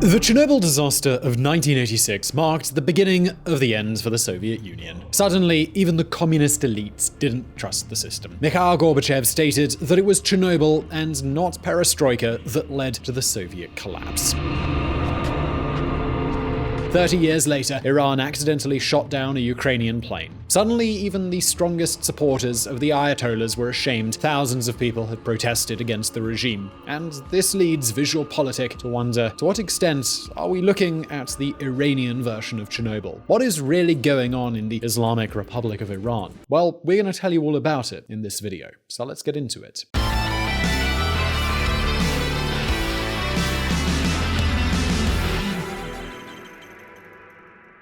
The Chernobyl disaster of 1986 marked the beginning of the end for the Soviet Union. Suddenly, even the communist elites didn't trust the system. Mikhail Gorbachev stated that it was Chernobyl and not perestroika that led to the Soviet collapse. 30 years later, Iran accidentally shot down a Ukrainian plane. Suddenly, even the strongest supporters of the Ayatollahs were ashamed. Thousands of people had protested against the regime. And this leads VisualPolitik to wonder, to what extent are we looking at the Iranian version of Chernobyl? What is really going on in the Islamic Republic of Iran? Well, we're going to tell you all about it in this video, so let's get into it.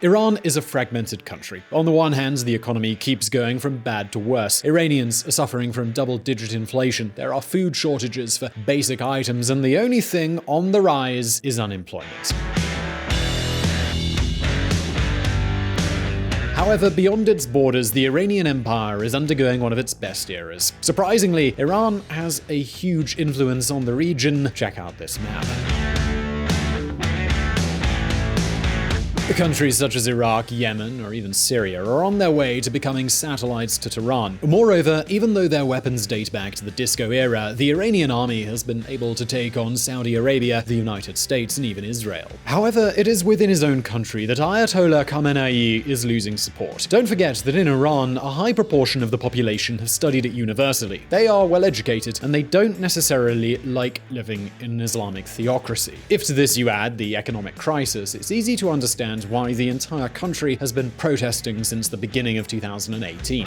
Iran is a fragmented country. On the one hand, the economy keeps going from bad to worse. Iranians are suffering from double-digit inflation. There are food shortages for basic items, and the only thing on the rise is unemployment. However, beyond its borders, the Iranian Empire is undergoing one of its best eras. Surprisingly, Iran has a huge influence on the region. Check out this map. Countries such as Iraq, Yemen, or even Syria are on their way to becoming satellites to Tehran. Moreover, even though their weapons date back to the disco era, the Iranian army has been able to take on Saudi Arabia, the United States, and even Israel. However, it is within his own country that Ayatollah Khamenei is losing support. Don't forget that in Iran, a high proportion of the population have studied at university. They are well educated, and they don't necessarily like living in an Islamic theocracy. If to this you add the economic crisis, it's easy to understand why the entire country has been protesting since the beginning of 2018.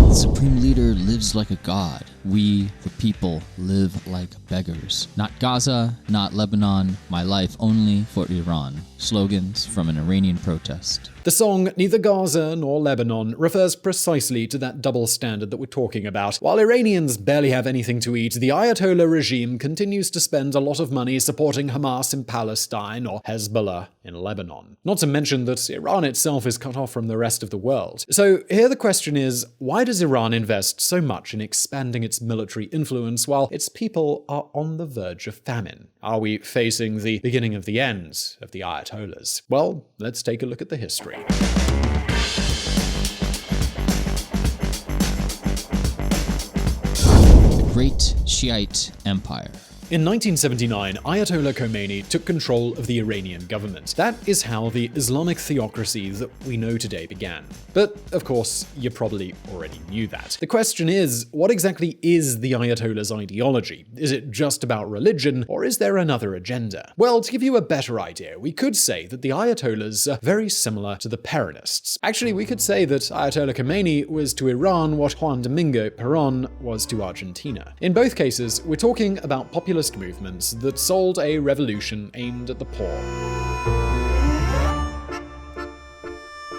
The supreme leader lives like a god. We, the people, live like beggars. Not Gaza, not Lebanon, my life only for Iran. Slogans from an Iranian protest. The song Neither Gaza nor Lebanon refers precisely to that double standard that we're talking about. While Iranians barely have anything to eat, the Ayatollah regime continues to spend a lot of money supporting Hamas in Palestine or Hezbollah in Lebanon. Not to mention that Iran itself is cut off from the rest of the world. So here the question is, why does Iran invest so much in expanding its military influence while its people are on the verge of famine? Are we facing the beginning of the end of the Ayatollahs? Well, let's take a look at the history. The Great Shiite Empire. In 1979, Ayatollah Khomeini took control of the Iranian government. That is how the Islamic theocracy that we know today began. But, of course, you probably already knew that. The question is, what exactly is the Ayatollah's ideology? Is it just about religion, or is there another agenda? Well, to give you a better idea, we could say that the Ayatollahs are very similar to the Peronists. Actually, we could say that Ayatollah Khomeini was to Iran what Juan Domingo Perón was to Argentina. In both cases, we're talking about populist movements that sold a revolution aimed at the poor.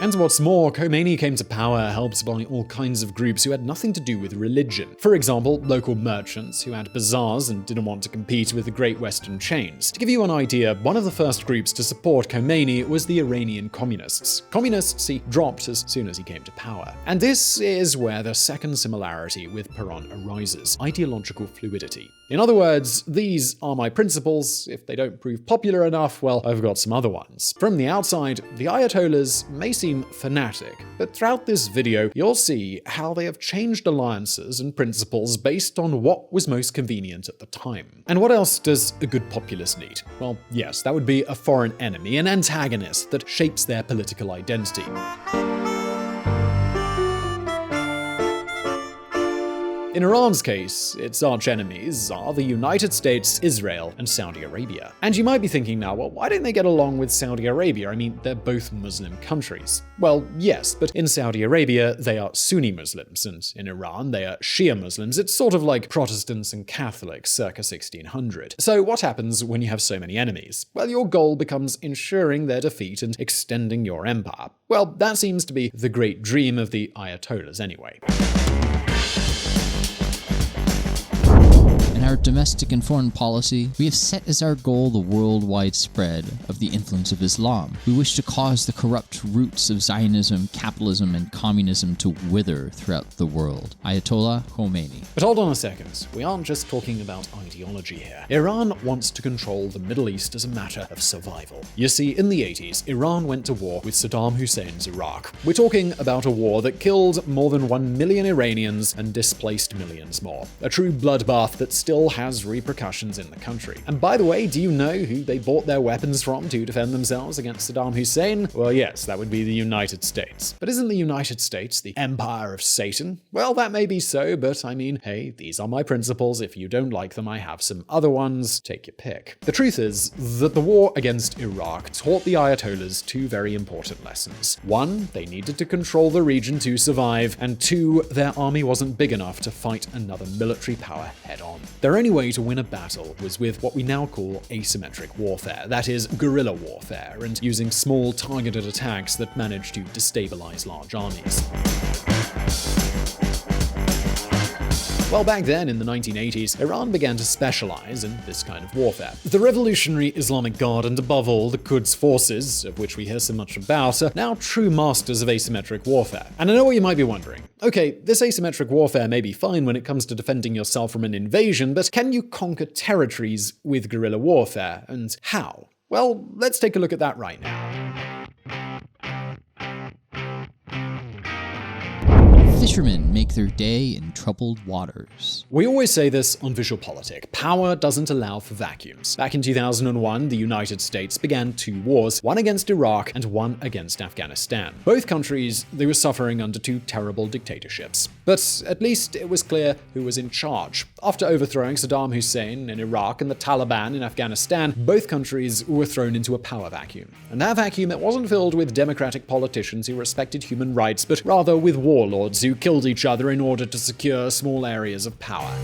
And what's more, Khomeini came to power helped by all kinds of groups who had nothing to do with religion. For example, local merchants who had bazaars and didn't want to compete with the great Western chains. To give you an idea, one of the first groups to support Khomeini was the Iranian communists. Communists he dropped as soon as he came to power. And this is where the second similarity with Perón arises: ideological fluidity. In other words, these are my principles. If they don't prove popular enough, well, I've got some other ones. From the outside, the Ayatollahs may seem fanatic, but throughout this video, you'll see how they have changed alliances and principles based on what was most convenient at the time. And what else does a good populace need? Well, yes, that would be a foreign enemy, an antagonist that shapes their political identity. In Iran's case, its arch-enemies are the United States, Israel, and Saudi Arabia. And you might be thinking now, well, why don't they get along with Saudi Arabia? I mean, they're both Muslim countries. Well, yes, but in Saudi Arabia, they are Sunni Muslims, and in Iran, they are Shia Muslims. It's sort of like Protestants and Catholics circa 1600. So what happens when you have so many enemies? Well, your goal becomes ensuring their defeat and extending your empire. Well, that seems to be the great dream of the Ayatollahs anyway. An our domestic and foreign policy, we have set as our goal the worldwide spread of the influence of Islam. We wish to cause the corrupt roots of Zionism, capitalism, and communism to wither throughout the world. Ayatollah Khomeini. But hold on a second, we aren't just talking about ideology here. Iran wants to control the Middle East as a matter of survival. You see, in the 80s, Iran went to war with Saddam Hussein's Iraq. We're talking about a war that killed more than 1 million Iranians and displaced millions more. A true bloodbath that still has repercussions in the country. And by the way, do you know who they bought their weapons from to defend themselves against Saddam Hussein? Well, yes, that would be the United States. But isn't the United States the empire of Satan? Well, that may be so, but I mean, hey, these are my principles. If you don't like them, I have some other ones. Take your pick. The truth is that the war against Iraq taught the Ayatollahs two very important lessons. One, they needed to control the region to survive, and two, their army wasn't big enough to fight another military power head-on. Their only way to win a battle was with what we now call asymmetric warfare, that is, guerrilla warfare, and using small targeted attacks that managed to destabilize large armies. Well, back then, in the 1980s, Iran began to specialize in this kind of warfare. The Revolutionary Islamic Guard and, above all, the Quds forces, of which we hear so much about, are now true masters of asymmetric warfare. And I know what you might be wondering. Okay, this asymmetric warfare may be fine when it comes to defending yourself from an invasion, but can you conquer territories with guerrilla warfare? And how? Well, let's take a look at that right now. Fishermen make their day in troubled waters. We always say this on Visualpolitik. Power doesn't allow for vacuums. Back in 2001, the United States began two wars, one against Iraq and one against Afghanistan. Both countries, they were suffering under two terrible dictatorships. But at least it was clear who was in charge. After overthrowing Saddam Hussein in Iraq and the Taliban in Afghanistan, both countries were thrown into a power vacuum. And that vacuum, it wasn't filled with democratic politicians who respected human rights, but rather with warlords who killed each other in order to secure small areas of power.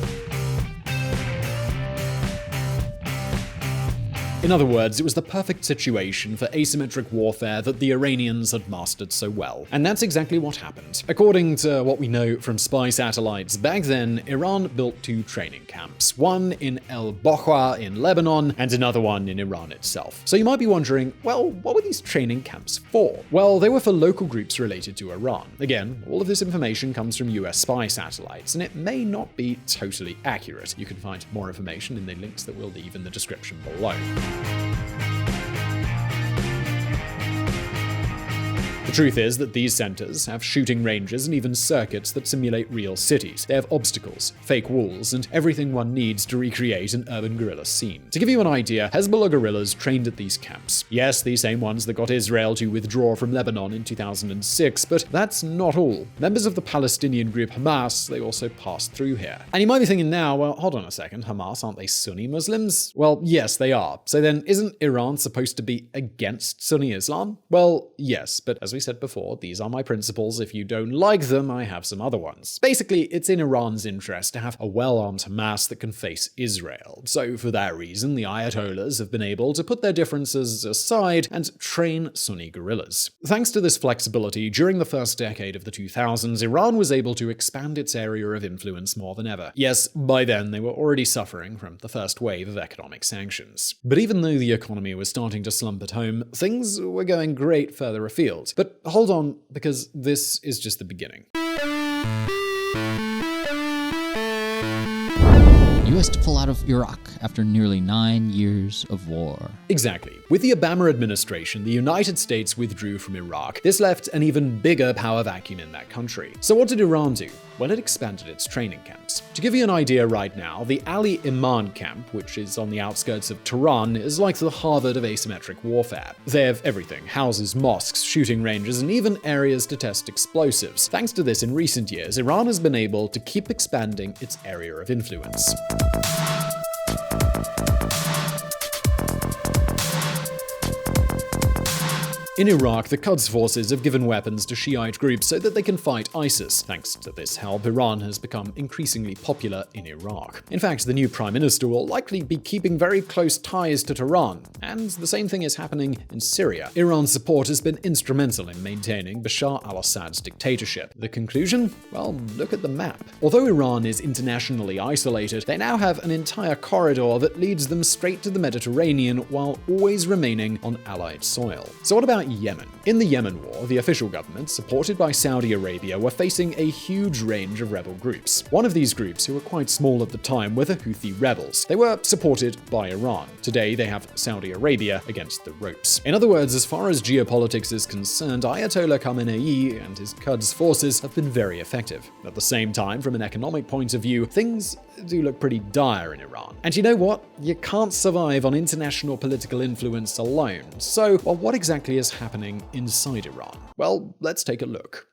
In other words, it was the perfect situation for asymmetric warfare that the Iranians had mastered so well. And that's exactly what happened. According to what we know from spy satellites, back then, Iran built two training camps, one in El Bokhwa in Lebanon and another one in Iran itself. So you might be wondering, well, what were these training camps for? Well, they were for local groups related to Iran. Again, all of this information comes from US spy satellites, and it may not be totally accurate. You can find more information in the links that we'll leave in the description below. The truth is that these centers have shooting ranges and even circuits that simulate real cities. They have obstacles, fake walls, and everything one needs to recreate an urban guerrilla scene. To give you an idea, Hezbollah guerrillas trained at these camps. Yes, the same ones that got Israel to withdraw from Lebanon in 2006, but that's not all. Members of the Palestinian group Hamas, they also passed through here. And you might be thinking now, well, hold on a second, Hamas, aren't they Sunni Muslims? Well, yes, they are. So then, isn't Iran supposed to be against Sunni Islam? Well, yes, but as we said before, these are my principles. If you don't like them, I have some other ones. Basically, it's in Iran's interest to have a well-armed Hamas that can face Israel. So for that reason, the Ayatollahs have been able to put their differences aside and train Sunni guerrillas. Thanks to this flexibility, during the first decade of the 2000s, Iran was able to expand its area of influence more than ever. Yes, by then they were already suffering from the first wave of economic sanctions. But even though the economy was starting to slump at home, things were going great further afield. But hold on, because this is just the beginning. US to pull out of Iraq after nearly 9 years of war. Exactly. With the Obama administration, the United States withdrew from Iraq. This left an even bigger power vacuum in that country. So what did Iran do? Well, it expanded its training camps. To give you an idea right now, the Ali Iman camp, which is on the outskirts of Tehran, is like the Harvard of asymmetric warfare. They have everything: houses, mosques, shooting ranges, and even areas to test explosives. Thanks to this, in recent years, Iran has been able to keep expanding its area of influence. In Iraq, the Quds forces have given weapons to Shiite groups so that they can fight ISIS. Thanks to this help, Iran has become increasingly popular in Iraq. In fact, the new prime minister will likely be keeping very close ties to Tehran, and the same thing is happening in Syria. Iran's support has been instrumental in maintaining Bashar al-Assad's dictatorship. The conclusion? Well, look at the map. Although Iran is internationally isolated, they now have an entire corridor that leads them straight to the Mediterranean while always remaining on Allied soil. So what about Yemen? In the Yemen war, the official government, supported by Saudi Arabia, were facing a huge range of rebel groups. One of these groups, who were quite small at the time, were the Houthi rebels. They were supported by Iran. Today, they have Saudi Arabia against the ropes. In other words, as far as geopolitics is concerned, Ayatollah Khamenei and his Quds forces have been very effective. At the same time, from an economic point of view, things do look pretty dire in Iran. And you know what? You can't survive on international political influence alone. So, well, what exactly is happening inside Iran? Well, let's take a look.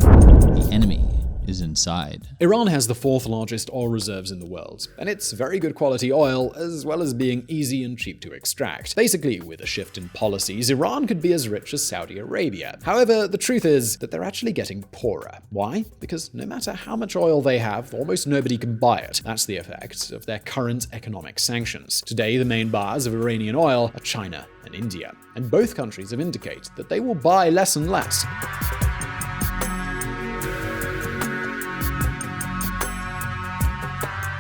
The enemy is inside. Iran has the fourth largest oil reserves in the world, and it's very good quality oil, as well as being easy and cheap to extract. Basically, with a shift in policies, Iran could be as rich as Saudi Arabia. However, the truth is that they're actually getting poorer. Why? Because no matter how much oil they have, almost nobody can buy it. That's the effect of their current economic sanctions. Today, the main buyers of Iranian oil are China and India, and both countries have indicated that they will buy less and less.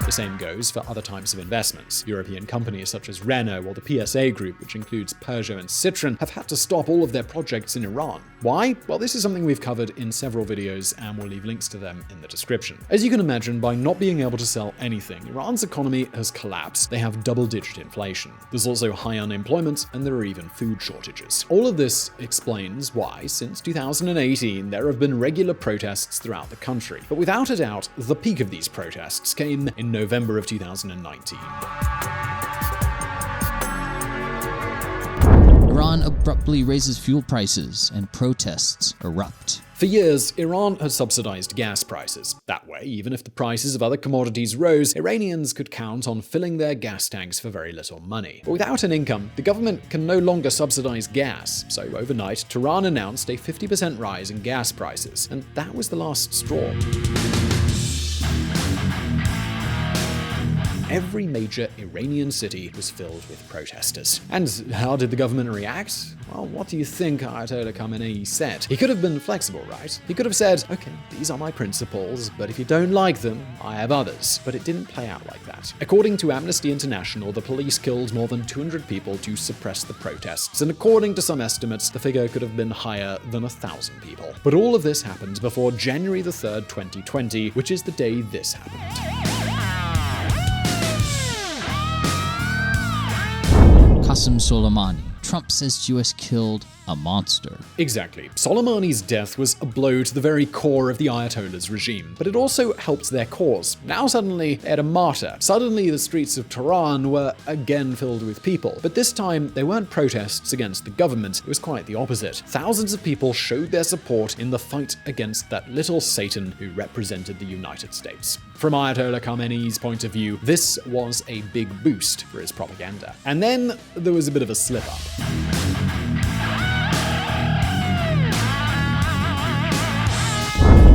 The same goes for other types of investments. European companies such as Renault or the PSA Group, which includes Peugeot and Citroën, have had to stop all of their projects in Iran. Why? Well, this is something we've covered in several videos, and we'll leave links to them in the description. As you can imagine, by not being able to sell anything, Iran's economy has collapsed. They have double-digit inflation. There's also high unemployment, and there are even food shortages. All of this explains why, since 2018, there have been regular protests throughout the country. But without a doubt, the peak of these protests came in November of 2019. Iran abruptly raises fuel prices and protests erupt. For years, Iran had subsidized gas prices. That way, even if the prices of other commodities rose, Iranians could count on filling their gas tanks for very little money. But without an income, the government can no longer subsidize gas. So overnight, Tehran announced a 50% rise in gas prices, and that was the last straw. Every major Iranian city was filled with protesters. And how did the government react? Well, what do you think Ayatollah Khamenei said? He could have been flexible, right? He could have said, okay, these are my principles, but if you don't like them, I have others. But it didn't play out like that. According to Amnesty International, the police killed more than 200 people to suppress the protests, and according to some estimates, the figure could have been higher than 1,000 people. But all of this happened before January the 3rd, 2020, which is the day this happened. Qasem Soleimani. Trump says US killed a monster. Exactly. Soleimani's death was a blow to the very core of the Ayatollah's regime, but it also helped their cause. Now suddenly they had a martyr. Suddenly the streets of Tehran were again filled with people. But this time they weren't protests against the government, it was quite the opposite. Thousands of people showed their support in the fight against that little Satan who represented the United States. From Ayatollah Khamenei's point of view, this was a big boost for his propaganda. And then there was a bit of a slip-up.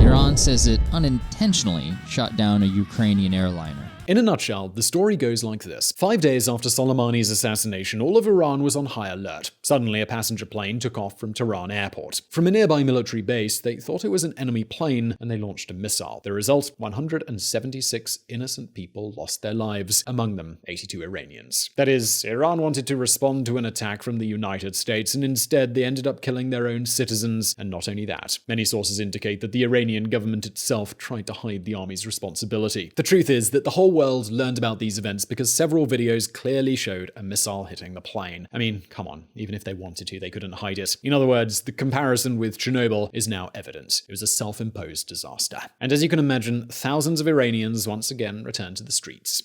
Iran says it unintentionally shot down a Ukrainian airliner. In a nutshell, the story goes like this. 5 days after Soleimani's assassination, all of Iran was on high alert. Suddenly, a passenger plane took off from Tehran airport. From a nearby military base, they thought it was an enemy plane, and they launched a missile. The result, 176 innocent people lost their lives, among them 82 Iranians. That is, Iran wanted to respond to an attack from the United States, and instead they ended up killing their own citizens. And not only that, many sources indicate that the Iranian government itself tried to hide the army's responsibility. The truth is that the whole world learned about these events because several videos clearly showed a missile hitting the plane. I mean, come on, even if they wanted to, they couldn't hide it. In other words, the comparison with Chernobyl is now evident. It was a self-imposed disaster. And as you can imagine, thousands of Iranians once again returned to the streets.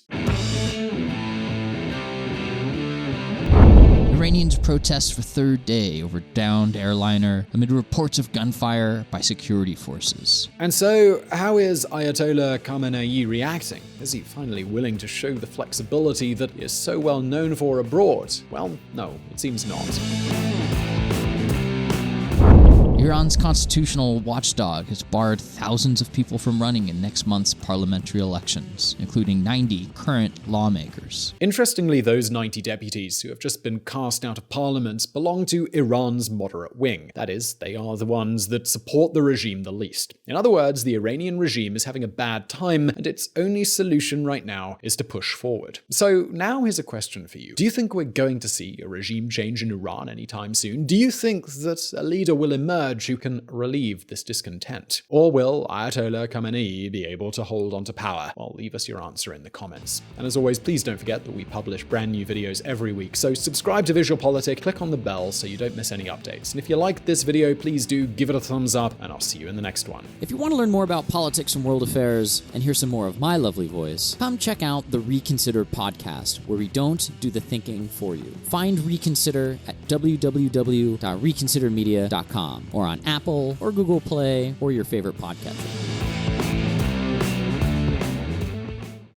Iranians protest for third day over downed airliner amid reports of gunfire by security forces. And so, how is Ayatollah Khamenei reacting? Is he finally willing to show the flexibility that he is so well known for abroad? Well, no, it seems not. Iran's constitutional watchdog has barred thousands of people from running in next month's parliamentary elections, including 90 current lawmakers. Interestingly, those 90 deputies who have just been cast out of parliament belong to Iran's moderate wing. That is, they are the ones that support the regime the least. In other words, the Iranian regime is having a bad time, and its only solution right now is to push forward. So now here's a question for you. Do you think we're going to see a regime change in Iran anytime soon? Do you think that a leader will emerge who can relieve this discontent? Or will Ayatollah Khamenei be able to hold on to power? Well, leave us your answer in the comments. And as always, please don't forget that we publish brand new videos every week, so subscribe to VisualPolitik, click on the bell so you don't miss any updates. And if you liked this video, please do give it a thumbs up, and I'll see you in the next one. If you want to learn more about politics and world affairs and hear some more of my lovely voice, come check out the Reconsider podcast, where we don't do the thinking for you. Find Reconsider at www.reconsidermedia.com or on Apple or Google Play or your favorite podcatcher.